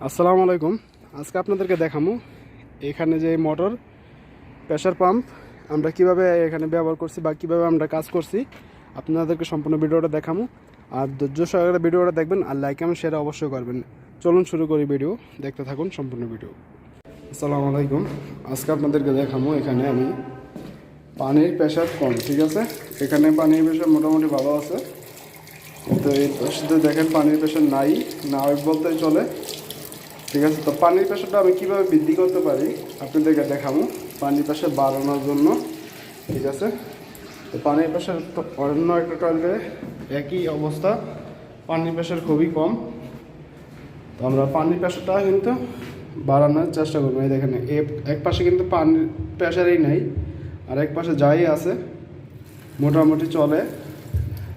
আসসালামু আলাইকুম। আজকে আপনাদেরকে দেখাবো এখানে যে মোটর প্রেসার পাম্প আমরা কিভাবে এখানে ব্যবহার করছি বা কিভাবে আমরা কাজ করছি আপনাদেরকে সম্পূর্ণ ভিডিওটা দেখাবো। আর ধৈর্য সহকারে ভিডিওটা দেখবেন আর লাইক এবং শেয়ার অবশ্যই করবেন। চলুন শুরু করি, ভিডিও দেখতে থাকুন সম্পূর্ণ ভিডিও। আসসালামু আলাইকুম। আজকে আপনাদেরকে দেখাবো এখানে আমি পানির প্রেসার কম, ঠিক আছে। এখানে পানির প্রেসার মোটামুটি ভালো আছে, তো এই পাশে দেখেন পানির প্রেসার নাই বলতেই চলে, ঠিক আছে। তো পানির প্রেশারটা আমি কীভাবে বৃদ্ধি করতে পারি আপনাদেরকে দেখাবো পানির প্রেশার বাড়ানোর জন্য, ঠিক আছে। তো পানির প্রেশার অন্য একটা টয়লেটে একই অবস্থা, পানির প্রেশার খুবই কম। তো আমরা পানির প্রেশারটা কিন্তু বাড়ানোর চেষ্টা করবো। এই দেখেন এক পাশে কিন্তু পানির প্রেশারই নেই, আর এক পাশে যাই আছে মোটামুটি চলে।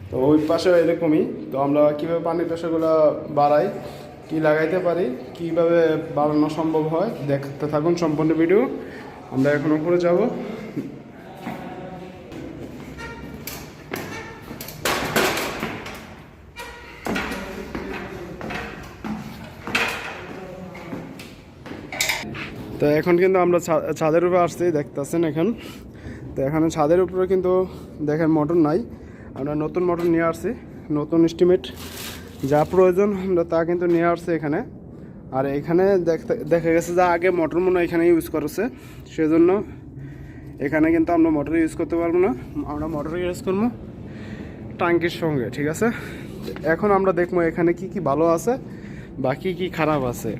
তো ওই পাশে এরকমই। তো আমরা কীভাবে পানির প্রেশারগুলো বাড়াই, কি লাগাইতে পারি, কিভাবে বাড়ানো সম্ভব হয় দেখতে থাকুন সম্পূর্ণ ভিডিও। আমরা এখন উপরে যাব। তো এখন কিন্তু আমরা ছাদের উপরে আসছি, দেখতেছেন এখন। তো এখানে ছাদের উপরে কিন্তু দেখেন মোটর নাই, আমরা নতুন মোটর নিয়ে আসছি, নতুন এস্টিমেট যা প্রয়োজন আমরা তা কিন্তু নিয়ে আসছি এখানে। আর এখানে দেখা গেছে যে আগে মোটর মনে এখানে ইউজ করেছে, সেজন্য এখানে কিন্তু আমরা মোটর ইউজ করতে পারবো না, আমরা মোটর ইউজ করবো ট্যাঙ্কির সঙ্গে, ঠিক আছে। এখন আমরা দেখবো এখানে কি কি ভালো আছে বা কি কি খারাপ আছে,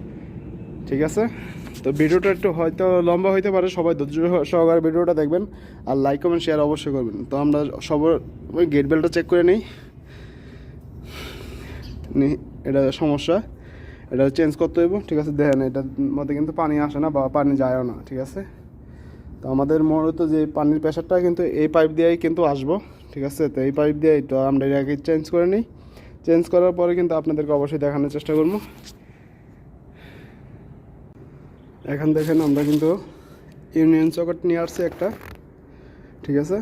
ঠিক আছে। তো ভিডিওটা একটু হয়তো লম্বা হইতে পারে, সবাই ধৈর্য সহকারে ভিডিওটা দেখবেন আর লাইক কমেন্ট শেয়ার অবশ্যই করবেন। তো আমরা সবার ওই গেট বেলটা চেক করে নিই, এটা সমস্যা, এটা চেঞ্জ করতে হইব, ঠিক আছে। দেখেন এটার মধ্যে কিন্তু পানি আসে না বা পানি যায়ও না, ঠিক আছে। তো আমাদের মূলত যে পানির প্রেশারটা কিন্তু এই পাইপ দিয়েই কিন্তু আসবো, ঠিক আছে। তো এই পাইপ দিয়ে তো আমরা এটাকে চেঞ্জ করে নিই, চেঞ্জ করার পরে কিন্তু আপনাদেরকে অবশ্যই দেখানোর চেষ্টা করবো। এখন দেখেন আমরা কিন্তু ইউনিয়ন সকেট নিয়ে আসছি একটা, ঠিক আছে।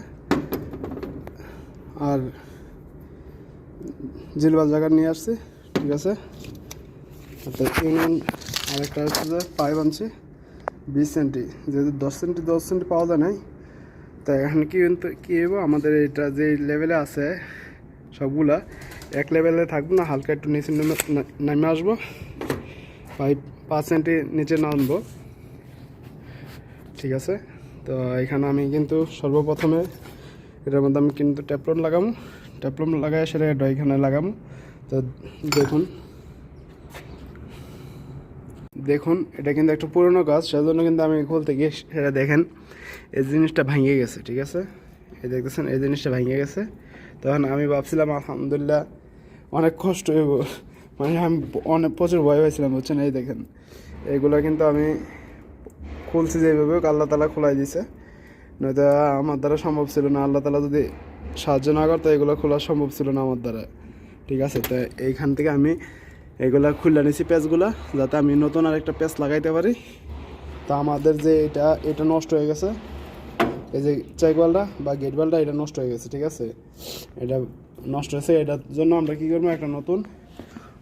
আর জিলবাল জায়গা নিয়ে আসছি, ঠিক আছে। ইউনিয়ন আরেকটা হচ্ছে যে পাইপ আনছি 20 সেন্টি, যেহেতু 10 সেন্টি পাওয়া যায় নাই। তো এখন কিন্তু কী হইব, আমাদের এটা যে লেভেলে আছে সবগুলা এক লেভেলে থাকবো না, হালকা একটু নিচে নেমে আসবো, 5 সেন্টি নিচে নামবো, ঠিক আছে। তো এখানে আমি কিন্তু সর্বপ্রথমে এটার মধ্যে আমি কিন্তু ট্যাপলন লাগাবো, ট্যাপলন লাগাই সেটা এটা এখানে লাগাবো। তো দেখুন এটা কিন্তু একটা পুরনো গাছ, সেজন্য কিন্তু আমি খুলতে গিয়ে সেটা দেখেন এই জিনিসটা ভেঙে গেছে, ঠিক আছে। এই দেখতেছেন এই জিনিসটা ভেঙে গেছে। তখন আমি ভাবছিলাম আলহামদুলিল্লাহ অনেক কষ্ট হইব, মানে আমি অনেক প্রচুর ভয় হয়েছিলাম, বুঝছেন। এই দেখেন এইগুলো কিন্তু আমি খুলছি যেভাবে আল্লাহ তালা খোলাই দিছে, নয়তো আমার দ্বারা সম্ভব ছিল না। আল্লাহ তালা যদি সাহায্য না করতো এগুলো খোলা সম্ভব ছিল না আমার দ্বারা, ঠিক আছে। তো এইখান থেকে আমি এগুলা খুলে নিছি পেঁচগুলা, যাতে আমি নতুন আরেকটা পেঁচ লাগাইতে পারি। তো আমাদের যে এটা নষ্ট হয়ে গেছে, এই যে চেক ওয়ালটা বা গেট ওয়ালটা এটা নষ্ট হয়ে গেছে, ঠিক আছে। এটা নষ্ট হয়েছে, এটার জন্য আমরা কী করবো, একটা নতুন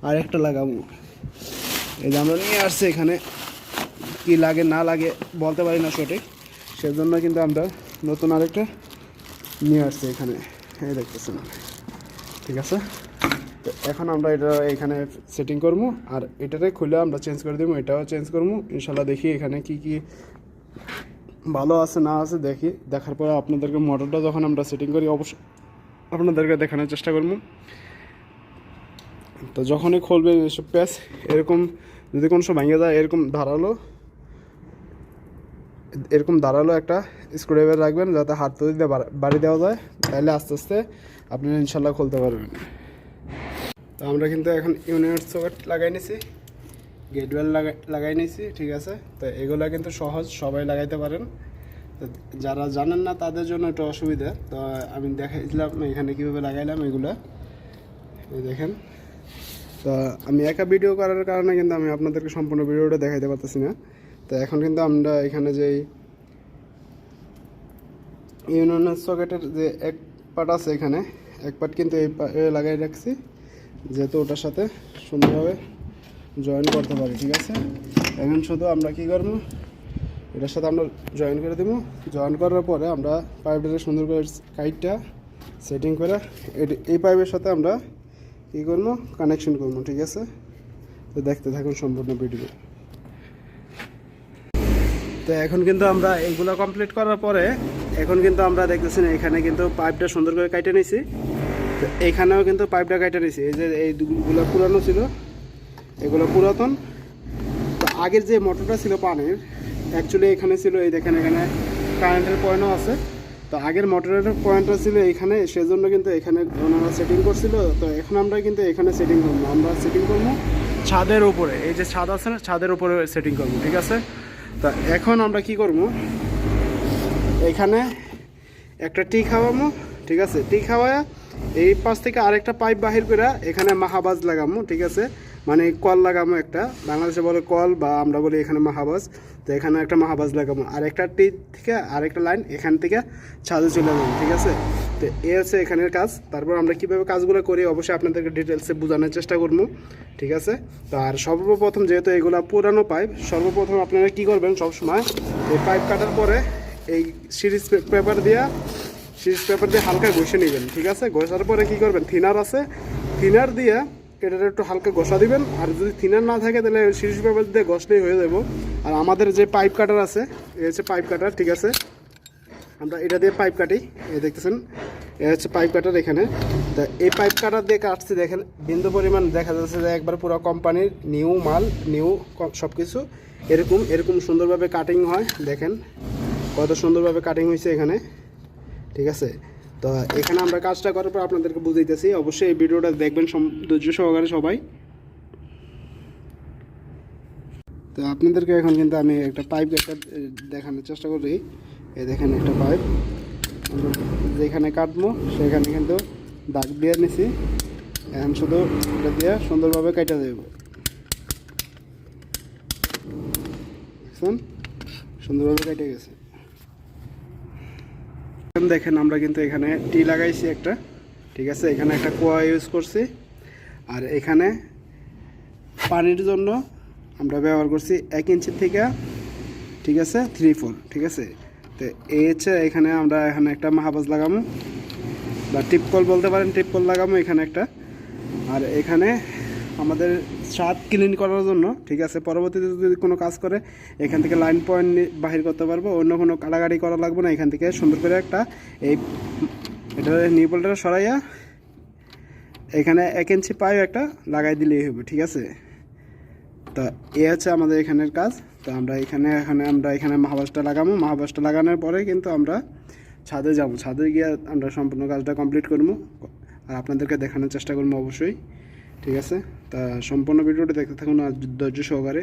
আরেকটা লাগাবো। এই যে আমরা নিয়ে আসছি, এখানে কি লাগে না লাগে বলতে পারি না সঠিক, সেজন্য কিন্তু আমরা নতুন আরেকটা নিয়ে আসছি এখানে, এই দেখতেছেন, ঠিক আছে। তো এখন আমরা এটা এখানে সেটিং করবো, আর এটাতে খুলে আমরা চেঞ্জ করে দেবো, এটাও চেঞ্জ করবো ইনশাল্লাহ। দেখি এখানে কি কি ভালো আছে না আছে দেখি, দেখার পরে আপনাদেরকে মোটরটা যখন আমরা সেটিং করি অবশ্যই আপনাদেরকে দেখানোর চেষ্টা করবো। তো যখনই খুলবে এসব প্যাচ এরকম যদি কোনো সময় ভেঙে যায়, এরকম দাঁড়ালো একটা স্ক্রুড্রাইভার রাখবেন, যাতে হাত দিয়ে বাড়ি দেওয়া যায়, তাহলে আস্তে আস্তে আপনি ইনশাল্লাহ খুলতে পারবেন। তো আমরা কিন্তু এখন ইউনিয়ন সকেট লাগাই নিছি, গেট ওয়েল লাগাই নিছি, ঠিক আছে। তো এগুলো কিন্তু সহজ, সবাই লাগাইতে পারেন। তো যারা জানেন না তাদের জন্য একটু অসুবিধা, তো আমি দেখাইছিলাম এখানে কীভাবে লাগাইলাম এগুলো, এই দেখেন। তো আমি একা ভিডিও করার কারণে কিন্তু আমি আপনাদেরকে সম্পূর্ণ ভিডিওটা দেখাইতে পারতেছি না। তো এখন কিন্তু আমরা এখানে যে ইউনিয়ন সকেটের যে এক পার্ট আছে, এখানে এক পার্ট কিন্তু এই লাগাই রাখছি, যেহেতু ওটার সাথে সুন্দরভাবে জয়েন করতে পারি, ঠিক আছে। এখন শুধু আমরা কি করবো, এটার সাথে আমরা জয়েন করে দেবো। জয়েন করার পরে আমরা পাইপটা সুন্দর করে কাইটটা সেটিং করে এই পাইপের সাথে আমরা কী করবো, কানেকশন করবো, ঠিক আছে। তো দেখতে থাকুন সম্পূর্ণ ভিডিও। তো এখন কিন্তু আমরা এইগুলো কমপ্লিট করার পরে এখন কিন্তু আমরা দেখতেছি এখানে কিন্তু পাইপটা সুন্দর করে কাটে নিয়েছি। তো এখানেও কিন্তু পাইপটা কাটে নিয়েছি। এই যে এইগুলো পুরানো ছিল, এগুলো পুরাতন। তো আগের যে মোটরটা ছিল পানির, অ্যাকচুয়ালি এখানে ছিল, এই দেখেন এখানে কারেন্টের পয়েন্টও আছে। তো আগের মোটরের পয়েন্টটা ছিল এখানে, সেজন্য কিন্তু এখানে ওনারা সেটিং করছিল। তো এখন আমরা কিন্তু এখানে সেটিং করবো, আমরা সেটিং করবো ছাদের উপরে। এই যে ছাদ আছে না, ছাদের উপরে সেটিং করবো, ঠিক আছে। তা এখন আমরা কি করবো, এখানে একটা টি খাওয়াবো, ঠিক আছে। টি খাওয়ায়া এই পাশ থেকে আরেকটা পাইপ বাহির করে এখানে মাহাবাজ লাগাবো, ঠিক আছে। মানে কল লাগাবো একটা, বাংলাদেশে বলে কল বা আমরা বলি এখানে মাহাবাজ। তো এখানে একটা মাহাবাজ লাগাবো, আর একটা টি থেকে আরেকটা লাইন এখান থেকে ছাদে চলে যাবো, ঠিক আছে। তো এ হচ্ছে এখানের কাজ। তারপর আমরা কীভাবে কাজগুলো করি অবশ্যই আপনাদেরকে ডিটেলসে বোঝানোর চেষ্টা করবো, ঠিক আছে। তো আর সর্বপ্রথম যেহেতু এগুলো পুরানো পাইপ, সর্বপ্রথম আপনারা কী করবেন, সবসময় এই পাইপ কাটার পরে এই সিরিজ পেপার দিয়ে হালকা ঘষে নেবেন, ঠিক আছে। ঘষার পরে কী করবেন, থিনার আছে, থিনার দিয়ে এটা একটু হালকা ঘষা দিবেন। আর যদি থিনার না থাকে তাহলে সিরিজ পেপার দিয়ে ঘষলেই হয়ে যাব। আর আমাদের যে পাইপ কাটার আছে, এই হচ্ছে পাইপ কাটার, ঠিক আছে। আমরা এটা দিয়ে পাইপ কাটি, এই দেখতেছেন এ হচ্ছে পাইপ কাটার এখানে। তা এই পাইপ কাটার দিয়ে কাটছি, দেখেন বিন্দু পরিমাণ দেখা যাচ্ছে যে একবার পুরো কোম্পানির নিউ মাল, নিউ সব কিছু এরকম সুন্দরভাবে কাটিং হয়। দেখেন কত সুন্দরভাবে কাটিং হয়েছে এখানে, ঠিক আছে। তো এখানে আমরা কাজটা করার পর আপনাদেরকে বুঝাইতেছি, অবশ্যই এই ভিডিওটা দেখবেন ধৈর্য সহকারে সবাই। তো আপনাদেরকে এখন কিন্তু আমি একটা পাইপ একটা দেখানোর চেষ্টা করি। এই দেখেন একটা পাইপ আমরা যেখানে কাটবো সেখানে কিন্তু দাগ দিয়ে নিছি। এখন শুধু এটা দিয়ে সুন্দরভাবে কেটে দেব, দেখছেন সুন্দরভাবে কেটে গেছে। দেখেন আমরা কিন্তু এখানে টি লাগাইছি একটা, ঠিক আছে। এখানে একটা কোয়া ইউজ করছি, আর এখানে পানির জন্য আমরা ব্যবহার করছি 1 ইঞ্চি থেকে, ঠিক আছে, 3/4, ঠিক আছে। তো এই হচ্ছে এখানে আমরা এখানে একটা মাহাবাজ লাগাবো বা টিপকল বলতে পারেন, টিপকল লাগাবো এখানে একটা। আর এখানে আমাদের ছাদ ক্লিন করার জন্য, ঠিক আছে, পরবর্তীতে যদি কোনো কাজ করে এখান থেকে লাইন পয়েন্ট বাহির করতে পারবো, অন্য কোনো কাটাকাটি করা লাগবে না। এখান থেকে সুন্দর করে একটা এই এটা নিউবলটা সরাইয়া এখানে 1 ইঞ্চি পাইপ একটা লাগাই দিলেই হবে, ঠিক আছে। তো এই হচ্ছে আমাদের এখানের কাজ। তো আমরা এখানে মাহাবাসটা লাগাবো। মাহাবাসটা লাগানোর পরে কিন্তু আমরা ছাদে যাব, ছাদে গিয়ে আমরা সম্পূর্ণ কাজটা কমপ্লিট করবো আর আপনাদেরকে দেখানোর চেষ্টা করবো অবশ্যই, ঠিক আছে। তা সম্পূর্ণ ভিডিওটা দেখতে থাকুন আর ধৈর্য সহকারে।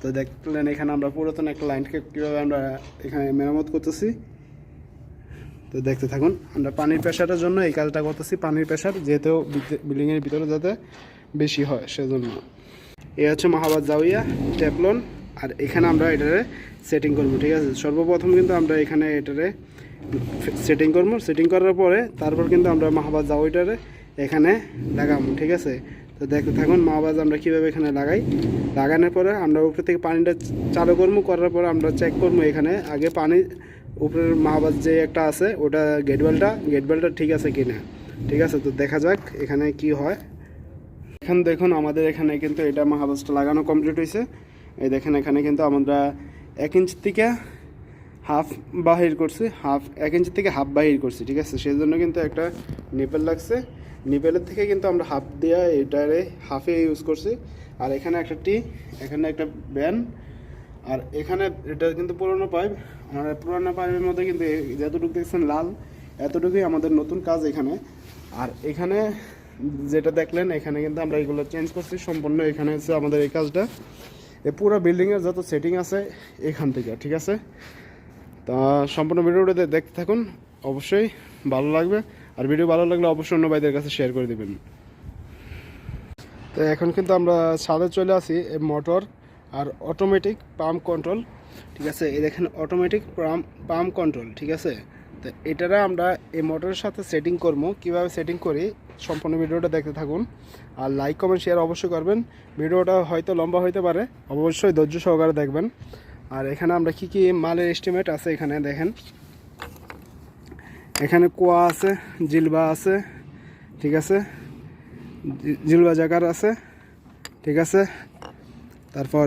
তো দেখলেন এখানে আমরা পুরাতন একটা লাইনকে কীভাবে আমরা এখানে মেরামত করতেছি। তো দেখতে থাকুন। আমরা পানির প্রেশারের জন্য এই কাজটা করতেছি, পানির প্রেশার যেহেতু বিল্ডিংয়ের ভিতরে যাতে বেশি হয় সেজন্য। এই হচ্ছে মাহাবাজ জাউইয়া টেপলন, আর এখানে আমরা এটারে সেটিং করবো, ঠিক আছে। সর্বপ্রথম কিন্তু আমরা এখানে এটারে সেটিং করবো, সেটিং করার পরে তারপর কিন্তু আমরা মাহাবাজ জাউইটারে এখানে লাগাবো, ঠিক আছে। তো দেখতে থাকুন মাহাবাজ আমরা কীভাবে এখানে লাগানোর পরে আমরা উপর থেকে পানিটা চালু করবো, করার পরে আমরা চেক করবো এখানে আগে পানি উপরের মাহাবাজ যে একটা আছে ওটা গেট বেলটা ঠিক আছে কিনা, ঠিক আছে। তো দেখা যাক এখানে কি হয়। এখন দেখুন আমাদের এখানে কিন্তু এটা মাহাবাজটা লাগানো কমপ্লিট হয়েছে। এই দেখেন এখানে কিন্তু আমরা 1 ইঞ্চি থেকে হাফ বাহির করছি, 1 ইঞ্চি থেকে হাফ বাহির করছি, ঠিক আছে। সেই জন্য কিন্তু একটা নিপেল লাগছে, নিপেলের থেকে কিন্তু আমরা হাফ দেওয়া এটারে হাফে ইউজ করছি। আর এখানে একটা টি, এখানে একটা ব্যান, আর এখানে এটা কিন্তু পুরোনো পাইপ। আমাদের পুরোনো পাইপের মধ্যে কিন্তু যতটুকু দেখছেন লাল, এতটুকুই আমাদের নতুন কাজ এখানে। আর এখানে যেটা দেখলেন এখানে কিন্তু আমরা এগুলো চেঞ্জ করছি সম্পূর্ণ। এখানে হচ্ছে আমাদের এই কাজটা, এই পুরো বিল্ডিংয়ের যত সেটিং আছে এখান থেকে, ঠিক আছে। তা সম্পূর্ণ ভিডিওটা দেখতে থাকুন, অবশ্যই ভালো লাগবে। আর ভিডিও ভালো লাগলে অবশ্যই অন্য ভাইদের কাছে শেয়ার করে দেবেন। তো এখন কিন্তু আমরা ছাদে চলে আসি, এই মোটর আর অটোমেটিক পাম্প কন্ট্রোল, ঠিক আছে। এই দেখেন অটোমেটিক পাম্প কন্ট্রোল, ঠিক আছে। তো এটারা আমরা এই মোটরের সাথে সেটিং করবো, কিভাবে সেটিং করি সম্পূর্ণ ভিডিওটা দেখতে থাকুন। আর লাইক কমেন্ট শেয়ার অবশ্যই করবেন। ভিডিওটা হয়তো লম্বা হইতে পারে, অবশ্যই ধৈর্য সহকারে দেখবেন। আর এখানে আমরা কি কি মালের এস্টিমেট আছে এখানে দেখেন। এখানে কোয়া আছে, জিলবা আছে, ঠিক আছে, জিলবা জাকার আছে, ঠিক আছে। তারপর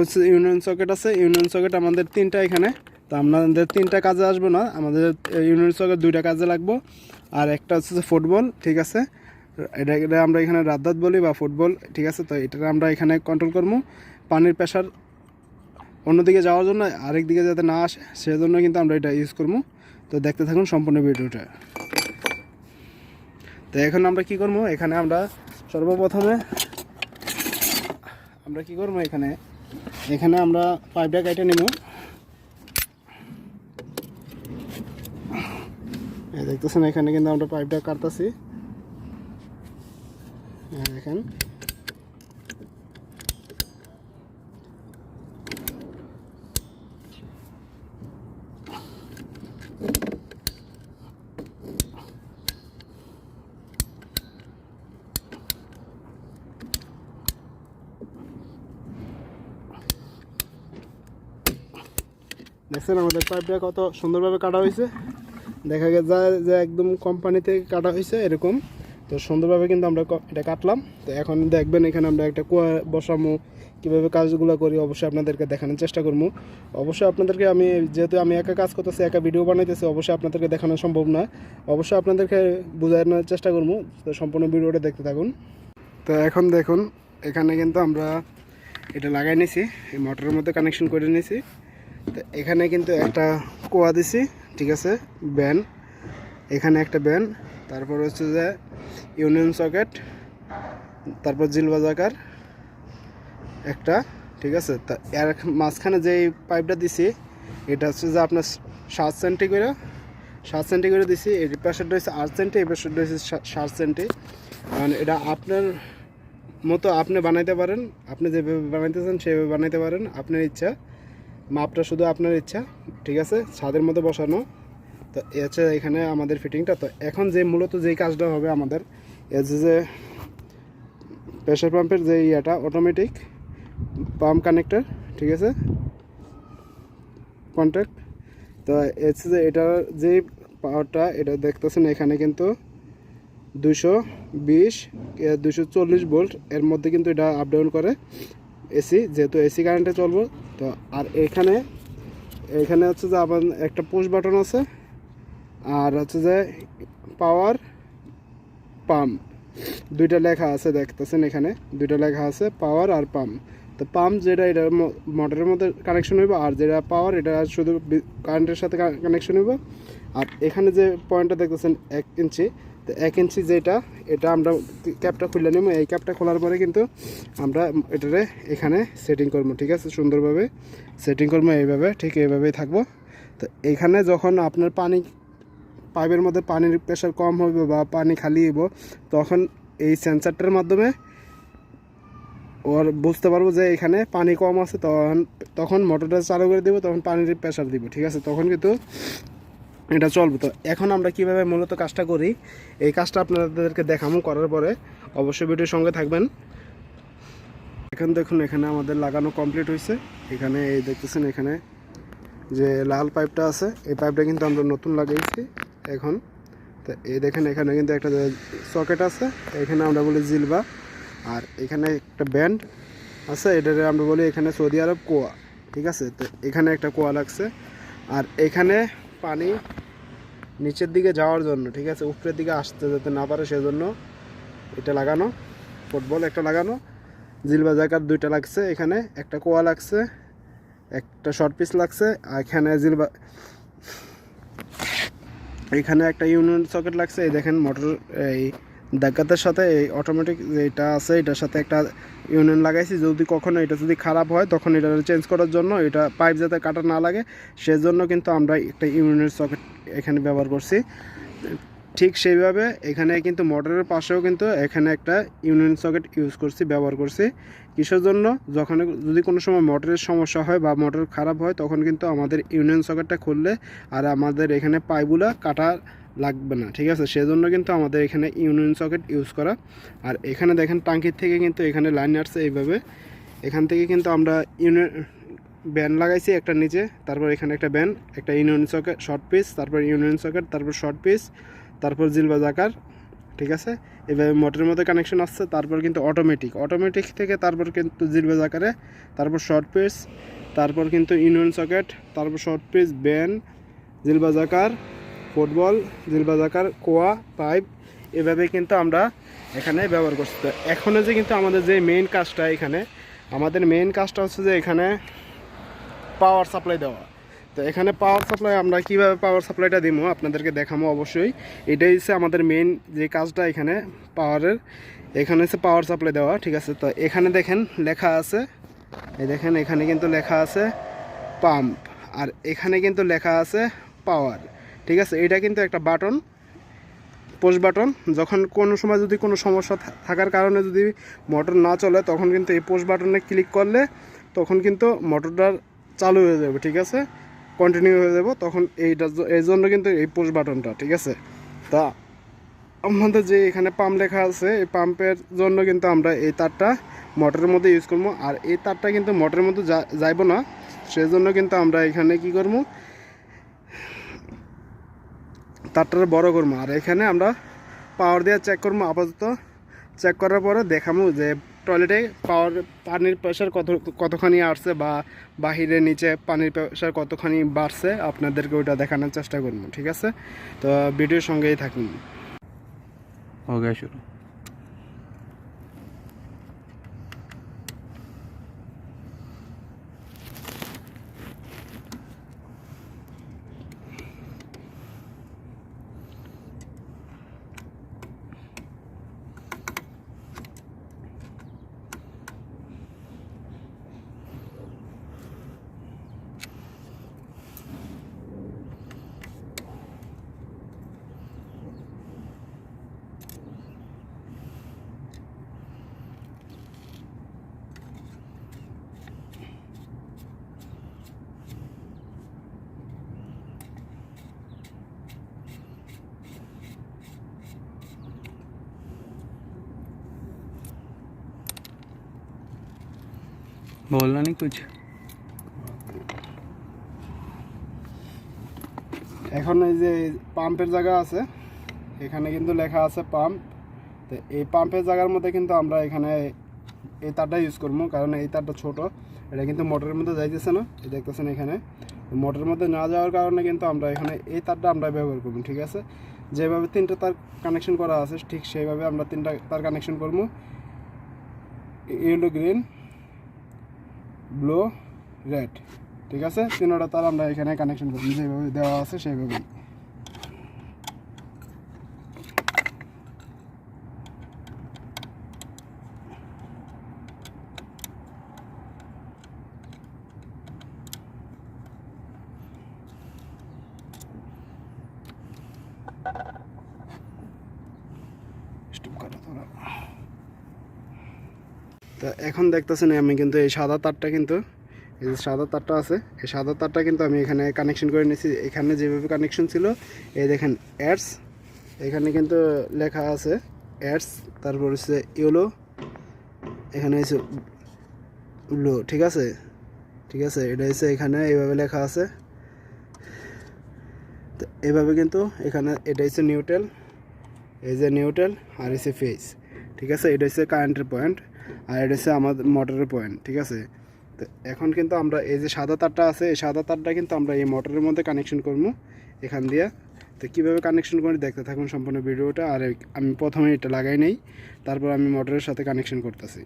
হচ্ছে ইউনিয়ন সকেট আছে। ইউনিয়ন সকেট আমাদের 3টা এখানে। তো আমাদের 3টা কাজে আসবে না, আমাদের ইউনিয়ন সকেট 2টা কাজে লাগবো। আর একটা হচ্ছে ফুটবল, ঠিক আছে, এটা আমরা এখানে রাদ্দাত বলি বা ফুটবল, ঠিক আছে। তো এটা আমরা এখানে কন্ট্রোল করবো পানির প্রেশার অন্যদিকে যাওয়ার জন্য, আরেক দিকে যাতে না আসে সেজন্য কিন্তু আমরা এটা ইউজ করবো। তো দেখতে থাকুন সম্পূর্ণ ভিডিওটা। তো এখন আমরা কি করবো, এখানে আমরা সর্বপ্রথমে আমরা কি করবো, এখানে আমরা পাইপটা কেটে নেব। দেখতেছেন এখানে কিন্তু আমরা পাইপটা কাটতেছি, দেখেন। দেখছেন আমাদের পাইপটা কত সুন্দরভাবে কাটা হয়েছে, দেখা যায় যে একদম কোম্পানি থেকে কাটা হয়েছে এরকম। তো সুন্দরভাবে কিন্তু আমরা এটা কাটলাম। তো এখন দেখবেন এখানে আমরা একটা কুয়া বসামো, কীভাবে কাজগুলো করি অবশ্যই আপনাদেরকে দেখানোর চেষ্টা করবো। অবশ্যই আপনাদেরকে আমি, যেহেতু আমি একা কাজ করতেছি, একা ভিডিও বানাইতেছি, অবশ্যই আপনাদেরকে দেখানো সম্ভব না। অবশ্যই আপনাদেরকে বোঝানোর চেষ্টা করবো। তো সম্পূর্ণ ভিডিওটা দেখতে থাকুন। তো এখন দেখুন এখানে কিন্তু আমরা এটা লাগাই নিছি, এই মোটরের মধ্যে কানেকশন করে নিছি। তো এখানে কিন্তু একটা কোয়া দিছি, ঠিক আছে, ব্যান, এখানে একটা ব্যান, তারপর হচ্ছে যে ইউনিয়ন সকেট, তারপর জিলবাজাকার একটা, ঠিক আছে। তা এর মাঝখানে যে পাইপটা দিছি এটা হচ্ছে যে আপনার 7 সেন্টি করে দিছি। এর প্রেশারটা হচ্ছে 8 সেন্টি, এই প্রেশারটা হচ্ছে 7 সেন্টি। কারণ এটা আপনার মতো আপনি বানাইতে পারেন, আপনি যেভাবে বানাইতে চান সেভাবে বানাইতে পারেন, আপনার ইচ্ছা, মাপটা শুধু আপনার ইচ্ছা, ঠিক আছে, ছাদের মধ্যে বসানো। তো এ হচ্ছে এখানে আমাদের ফিটিংটা। তো এখন যে মূলত যেই কাজটা হবে আমাদের, এই যে প্রেশার পাম্পের যে ইয়েটা অটোমেটিক পাম্প কানেক্টর, ঠিক আছে, কন্ট্যাক্ট। তো হচ্ছে যে এটার যে পাওয়ারটা এটা দেখতেছেন এখানে কিন্তু 220 240 ভোল্ট এর মধ্যে কিন্তু এটা আপ ডাউন করে এসি, যেহেতু এসি কারেন্টে চলবো। তো আর এখানে হচ্ছে যে আবার একটা পুশ বাটন আছে, আর হচ্ছে যে পাওয়ার পাম্প, 2টা লেখা আছে, দেখতেছেন এখানে 2টা লেখা আছে, পাওয়ার আর পাম্প। তো পাম্প যেটা এটা মোটরের মধ্যে কানেকশন হইব, আর যেটা পাওয়ার এটা শুধু কারেন্টের সাথে কানেকশন হইব। আর এখানে যে পয়েন্টটা দেখতেছেন 1 ইঞ্চি, তো 1 ইঞ্চি যেটা, এটা আমরা ক্যাপটা খুলে নেব। এই ক্যাপটা খোলার পরে কিন্তু আমরা এটারে এখানে সেটিং করবো, ঠিক আছে, সুন্দরভাবে সেটিং করবো এইভাবে, ঠিক এইভাবেই থাকবো। তো এখানে যখন আপনার পাইপের মধ্যে পানির প্রেশার কম হবে বা পানি খালি হইব, তখন এই সেন্সারটার মাধ্যমে ওর বুঝতে পারবো যে এখানে পানি কম আছে, তখন মোটরটা চালু করে দিব, তখন পানির প্রেশার দিব, ঠিক আছে, তখন কিন্তু এটা চলবে। তো এখন আমরা কিভাবে মূলত কাজটা করি, এই কাজটা আপনাদেরকে দেখাবো, করার পরে অবশ্যই ভিডিওর সঙ্গে থাকবেন। এখন দেখুন এখানে আমাদের লাগানো কমপ্লিট হয়েছে। এখানে এই দেখতেছেন এখানে যে লাল পাইপটা আছে, এই পাইপটা কিন্তু আমরা নতুন লাগাইছি এখন। তো এই দেখেন এখানে কিন্তু একটা সকেট আছে, এখানে আমরা বলি জিলবা। আর এখানে একটা ব্যান্ড আছে, এটারে আমরা বলি এখানে সৌদি আরব কোয়া, ঠিক আছে। তো এখানে একটা কোয়া লাগছে। আর এখানে পানি নিচের দিকে যাওয়ার জন্য, ঠিক আছে, উপরের দিকে আসতে যাতে না পারে সেজন্য এটা লাগানো, ফুটবল একটা লাগানো, জিলবা জাকার 2টা লাগছে, এখানে একটা কোয়া লাগছে, একটা শর্ট পিস লাগছে। আর এখানে একটা ইউনিয়ন সকেট লাগছে। এই দেখেন মোটর এই দাগাতের সাথে এই অটোমেটিক যেটা আছে এটার সাথে একটা ইউনিয়ন লাগাইছি, যদি কখনো এটা যদি খারাপ হয় তখন এটা চেঞ্জ করার জন্য, এটা পাইপ যাতে কাটা না লাগে সেজন্য কিন্তু আমরা একটা ইউনিয়ন সকেট এখানে ব্যবহার করছি। ঠিক সেইভাবে এখানে কিন্তু মোটরের পাশেও কিন্তু এখানে একটা ইউনিয়ন সকেট ব্যবহার করছি। কিসের জন্য? যখন যদি কোনো সময় মোটরের সমস্যা হয় বা মোটর খারাপ হয়, তখন কিন্তু আমাদের ইউনিয়ন সকেটটা খুললে আর আমাদের এখানে পাইপগুলো কাটা লাগবে না, ঠিক আছে? সেজন্য কিন্তু আমাদের এখানে ইউনিয়ন সকেট ইউজ করা। আর এখানে দেখেন টাঙ্কির থেকে কিন্তু এখানে লাইন আসছে এইভাবে। এখান থেকে কিন্তু আমরা ব্যান লাগাইছি একটা নিচে, তারপর এখানে একটা ব্যান, একটা ইউনিয়ন সকেট শর্ট পিস, তারপর ইউনিয়ন সকেট, তারপর শর্ট পিস, তারপর জিলবাজ আকার, ঠিক আছে? এভাবে মোটরের মধ্যে কানেকশন আসছে। তারপর কিন্তু অটোমেটিক থেকে তারপর কিন্তু জিলবাজ আকারে, তারপর শর্ট পিস, তারপর কিন্তু ইউনিয়ন সকেট, তারপর শর্ট পিস, ব্যান, জিলবাজ আকার, ফুটবল, জিলবাজ আকার, কোয়া, পাইপ, এভাবে কিন্তু আমরা এখানে ব্যবহার করছি। তো এখন যে কিন্তু আমাদের যে মেইন কাজটা হচ্ছে যে এখানে পাওয়ার সাপ্লাই দেওয়া। তো এখানে পাওয়ার সাপ্লাই আমরা কিভাবে পাওয়ার সাপ্লাইটা দিব আপনাদেরকে দেখাবো অবশ্যই। এটাই হচ্ছে আমাদের মেইন যে কাজটা এখানে পাওয়ারের। এখানে হচ্ছে পাওয়ার সাপ্লাই দেওয়া, ঠিক আছে? তো এখানে দেখেন লেখা আছে, এই দেখেন এখানে কিন্তু লেখা আছে পাম্প, আর এখানে কিন্তু লেখা আছে পাওয়ার, ঠিক আছে? এটা কিন্তু একটা বাটন, পুশ বাটন। যখন কোনো সময় যদি কোনো সমস্যা থাকার কারণে যদি মোটর না চলে, তখন কিন্তু এই পুশ বাটনে ক্লিক করলে তখন কিন্তু মোটরটা চালু হয়ে যাবে, ঠিক আছে? কন্টিনিউ হয়ে যাবে তখন। এই জন্য কিন্তু এই পুশ বাটনটা, ঠিক আছে? তা আমাদের যে এখানে পাম্প লেখা আছে, এই পাম্পের জন্য কিন্তু আমরা এই তারটা মোটরের মধ্যে ইউজ করবো। আর এই তারটা কিন্তু মোটরের মধ্যে যাইব না, সেজন্য কিন্তু আমরা এখানে কি করবো, তারটা বড় করবো। আর এখানে আমরা পাওয়ার দিয়ে চেক করবো। আপাতত চেক করার পরে দেখাবো যে টয়লেটে পানির প্রেশার কতখানি আসছে বা বাহিরে নিচে পানির প্রেশার কতখানি বাড়ছে, আপনাদেরকে ওইটা দেখানোর চেষ্টা করবো, ঠিক আছে? তো ভিডিওর সঙ্গেই থাকুন। ওকে, শুরু। बोलना नहीं कुछ। এখন এই যে পাম্পের জায়গা আছে, এখানে কিন্তু লেখা আছে পাম্প। তো এই পাম্পের জায়গার মধ্যে কিন্তু আমরা এখানে এই তারটা ইউজ করবো, কারণ এই তারটা ছোট, এটা কিন্তু মোটরের মধ্যে যাইতেছে না, এই দেখতেছেন এখানে। মোটরের মধ্যে না যাওয়ার কারণে কিন্তু আমরা এখানে এই তারটা আমরা ব্যবহার করবো, ঠিক আছে? যেভাবে 3টা তার কানেকশন করা আছে ঠিক সেইভাবে আমরা 3টা তার কানেকশন করবো। ইয়েলো, গ্রিন, ব্লু, রেড, ঠিক আছে? 3টা তার আমরা এখানে কানেকশন করবো যেভাবে দেওয়া আছে সেইভাবেই। তো এখন দেখতেছেন আমি কিন্তু এই সাদা তারটা কিন্তু, এই যে সাদা তারটা আছে, এই সাদা তারটা কিন্তু আমি এখানে কানেকশন করে নিয়েছি। এখানে যেভাবে কানেকশন ছিল, এই দেখেন অ্যাডস, এখানে কিন্তু লেখা আছে অ্যাডস, তারপর হচ্ছে ইয়েলো, এখানে হচ্ছে ব্লু, ঠিক আছে? ঠিক আছে, এটা হচ্ছে এখানে এইভাবে লেখা আছে। তো এইভাবে কিন্তু এখানে এটা হচ্ছে নিউট্রাল, এই যে নিউট্রাল, আর হচ্ছে ফেজ, ঠিক আছে? এটা হচ্ছে কারেন্টের পয়েন্ট, আর এটা হচ্ছে আমাদের মোটরের পয়েন্ট, ঠিক আছে? তো এখন কিন্তু আমরা এই যে সাদা তারটা আছে, এই সাদা তারটা কিন্তু আমরা এই মোটরের মধ্যে কানেকশন করবো এখান দিয়ে। তো কীভাবে কানেকশন করে দেখতে থাকুন সম্পূর্ণ ভিডিওটা। আর আমি প্রথমে এটা লাগাই নেই, তারপর আমি মোটরের সাথে কানেকশন করতেছি।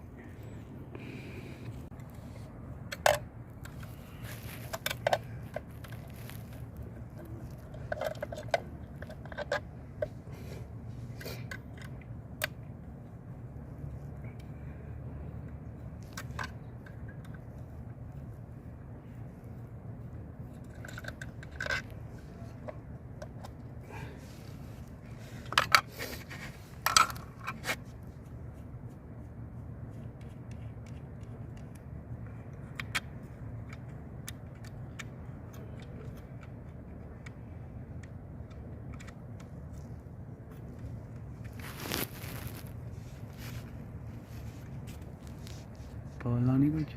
तो लानी कुछ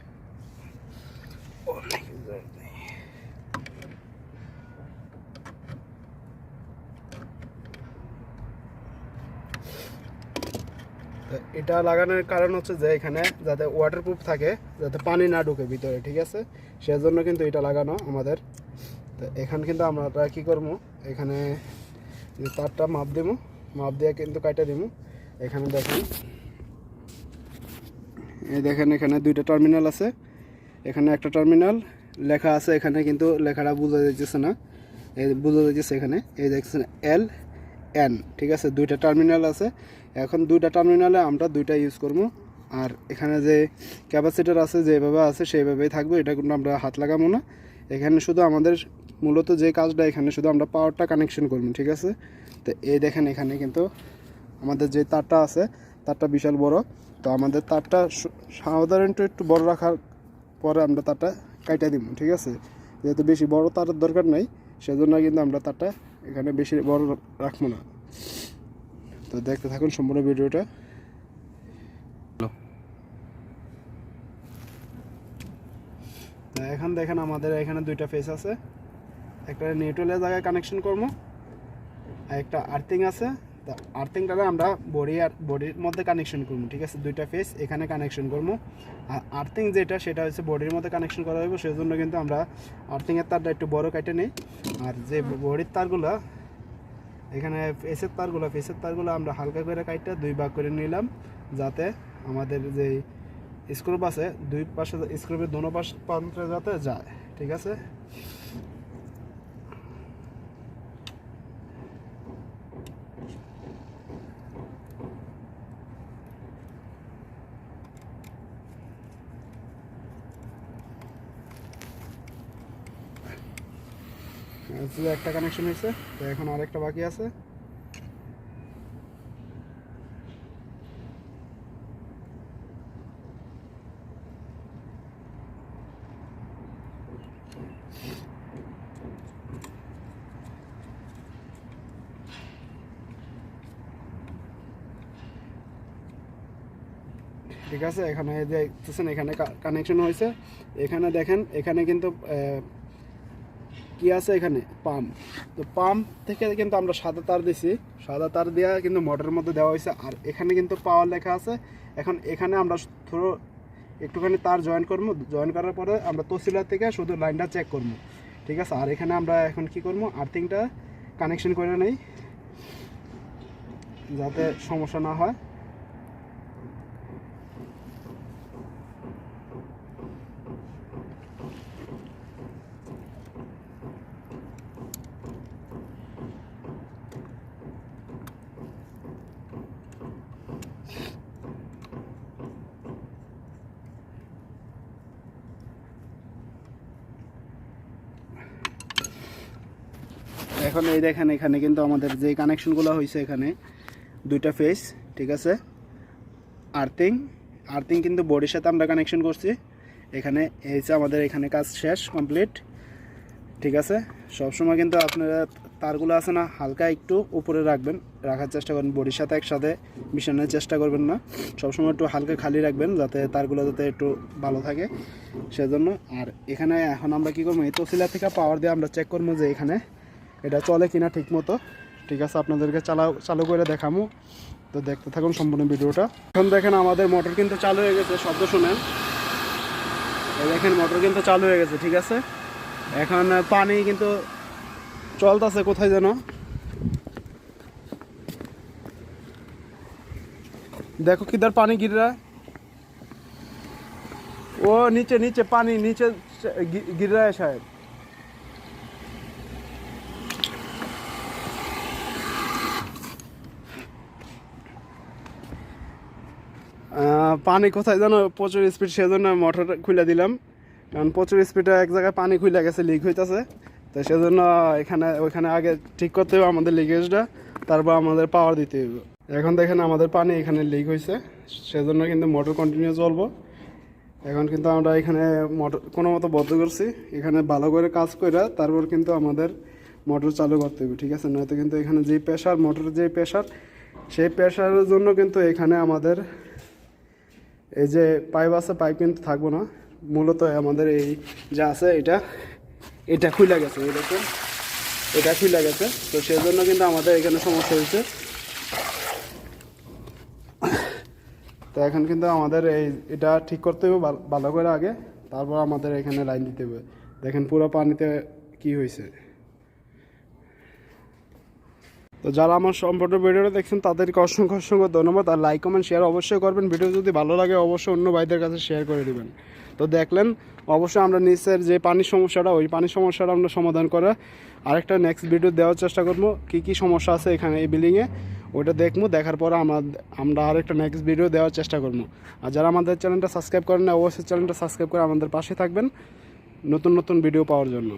এটা লাগানোর কারণ হচ্ছে যে এখানে যাতে ওয়াটারপ্রুফ থাকে, যাতে পানি না ঢুকে ভিতরে, ঠিক আছে, সেজন্য কিন্তু এটা লাগানো আমাদের। তো এখানে কিন্তু আমরা কি করবো, এখানে যে তারটা মাপ দেবো, মাপ দিয়ে কিন্তু কাটা দিব। এখানে দেখেন, এই দেখেন এখানে দুইটা টার্মিনাল আছে, এখানে একটা টার্মিনাল লেখা আছে, এখানে কিন্তু লেখাটা বোঝা যাচ্ছে না, এই বোঝা যাচ্ছে এখানে, এই দেখছেন LN, ঠিক আছে, দুইটা টার্মিনাল আছে। এখন দুইটা টার্মিনালে আমরা দুইটা ইউজ করবো। আর এখানে যে ক্যাপাসিটার আছে যেভাবে আছে সেইভাবেই থাকবে, এটা কিন্তু আমরা হাত লাগাবো না। এখানে শুধু আমাদের মূলত যে কাজটা, এখানে শুধু আমরা পাওয়ারটা কানেকশন করবো, ঠিক আছে। তো এই দেখেন এখানে কিন্তু আমাদের যে তারটা আছে, তারটা বিশাল বড়। তো আমাদের তারটা সাধারণত একটু বড় রাখার পরে আমরা তারটা কাইটা দিব, ঠিক আছে। যেহেতু বেশি বড় তারের দরকার নাই, সেজন্য কিন্তু আমরা তারটা এখানে বেশি বড় রাখবো না। তো দেখতে থাকুন সম্পূর্ণ ভিডিওটা। এখন দেখেন আমাদের এখানে দুইটা ফেস আছে, একটা নিউট্রালের জায়গায় কানেকশন করবো, আর একটা আর্থিং আছে। তো আর্থিংটা আমরা বডির মধ্যে কানেকশন করবো, ঠিক আছে। দুইটা ফেস এখানে কানেকশন করবো, আর আর্থিং যেটা সেটা হচ্ছে বডির মধ্যে কানেকশন করা হবে। সেজন্য কিন্তু আমরা আর্থিংয়ের তারটা একটু বড় কাটে নিই। আর যে বডির তারগুলো, এখানে ফেসের তারগুলো আমরা হালকা করে কাটটা দুই ভাগ করে নিলাম, যাতে আমাদের যে স্ক্রুপ আছে দুই পাশে, স্ক্রুপের দোনো পাশ প্রান্তে যাতে যায়, ঠিক আছে। একটা কানেকশন হয়েছে, তো এখন আরেকটা বাকি আছে। ঠিক আছে, এখানে দেখতেছেন এখানে কানেকশন হয়েছে। এখানে দেখেন এখানে কিন্তু কি আছে, এখানে পাম্প। তো পাম্প থেকে কিন্তু আমরা সাদা তার দিছি, সাদা তার দেওয়া কিন্তু মোটরের মধ্যে দেওয়া হয়েছে। আর এখানে কিন্তু পাওয়ার লেখা আছে। এখন এখানে আমরা থ্রো একটুখানি তার জয়েন করবো, জয়েন করার পরে আমরা তসিলার থেকে শুধু লাইনটা চেক করবো, ঠিক আছে। আর এখানে আমরা এখন কি করবো, আর্থিংটা কানেকশন করে নেই, যাতে সমস্যা না হয়। এখন এই দেখেন এখানে কিন্তু আমাদের যে কানেকশনগুলো হয়েছে, এখানে দুইটা ফেস, ঠিক আছে। আর্থিং কিন্তু বডির সাথে আমরা কানেকশন করছি। এখানে এসে আমাদের এখানে কাজ শেষ, কমপ্লিট, ঠিক আছে। সবসময় কিন্তু আপনারা তারগুলো আছে না, হালকা একটু উপরে রাখার চেষ্টা করবেন, বডির সাথে একসাথে মিশানোর চেষ্টা করবেন না। সবসময় একটু হালকা খালি রাখবেন, যাতে তারগুলো যাতে একটু ভালো থাকে, সেজন্য। আর এখানে এখন আমরা কী করবো, এই তসিলা থেকে পাওয়ার দিয়ে আমরা চেক করবো যে এখানে এটা চলে কিনা ঠিক মতো, ঠিক আছে। আপনাদেরকে চালু করে দেখাবো, তো দেখতে থাকুন সম্পূর্ণ ভিডিওটা। এখন দেখেন আমাদের মোটর কিন্তু চালু হয়ে গেছে, শব্দ শুনেন, এই দেখেন মোটর কিন্তু চালু হয়ে গেছে, ঠিক আছে। এখন পানি কিন্তু চলতেছে, কোথায় যেন দেখো কিধার পানি गिर रहा है, वो नीचे पानी नीचे गिर रहा है शायद। পানি কোথায় যেন প্রচুর স্পিড, সেজন্য মোটর খুলে দিলাম, কারণ প্রচুর স্পিডে এক জায়গায় পানি খুলে গেছে, লিক হইতেছে। তো সেজন্য ওইখানে আগে ঠিক করতে হবে আমাদের লিকেজটা, তারপর আমাদের পাওয়ার দিতে হবে। এখন দেখেন আমাদের পানি এখানে লিক হয়েছে, সেজন্য কিন্তু মোটর কন্টিনিউ চলবো। এখন কিন্তু আমরা এখানে মোটর কোনো মতো বন্ধ করছি, এখানে ভালো করে কাজ করে তারপর কিন্তু আমাদের মোটর চালু করতে হবে, ঠিক আছে। নয়তো কিন্তু এখানে যে প্রেশার, মোটরের যে প্রেশার, সেই প্রেশারের জন্য কিন্তু এখানে আমাদের এই যে পাইপ আছে, পাইপ কিন্তু থাকবো না, মূলত আমাদের এই যা আছে এটা খুলে গেছে, এই দেখুন এটা খুলে গেছে। তো সেই জন্য কিন্তু আমাদের এখানে সমস্যা হয়েছে। তো এখন কিন্তু আমাদের এটা ঠিক করতে হবে ভালো করে আগে, তারপর আমাদের এখানে লাইন দিতে হবে। দেখেন পুরো পানিতে কি হয়েছে। তো যারা আমার সম্পূর্ণ ভিডিওটা দেখছেন তাদেরকে অসংখ্য অসংখ্য ধন্যবাদ। আর লাইক কমেন্ট শেয়ার অবশ্যই করবেন। ভিডিও যদি ভালো লাগে অবশ্যই অন্য ভাইদের কাছে শেয়ার করে দেবেন। তো দেখলেন অবশ্যই আমরা নিচের যে পানির সমস্যাটা, ওই পানির সমস্যাটা আমরা সমাধান করে আরেকটা নেক্সট ভিডিও দেওয়ার চেষ্টা করবো। কী সমস্যা আছে এখানে এই বিল্ডিংয়ে ওইটা দেখবো, দেখার পর আমরা আরেকটা নেক্সট ভিডিও দেওয়ার চেষ্টা করবো। আর যারা আমাদের চ্যানেলটা সাবস্ক্রাইব করেন না অবশ্যই চ্যানেলটা সাবস্ক্রাইব করে আমাদের পাশে থাকবেন নতুন নতুন ভিডিও পাওয়ার জন্য।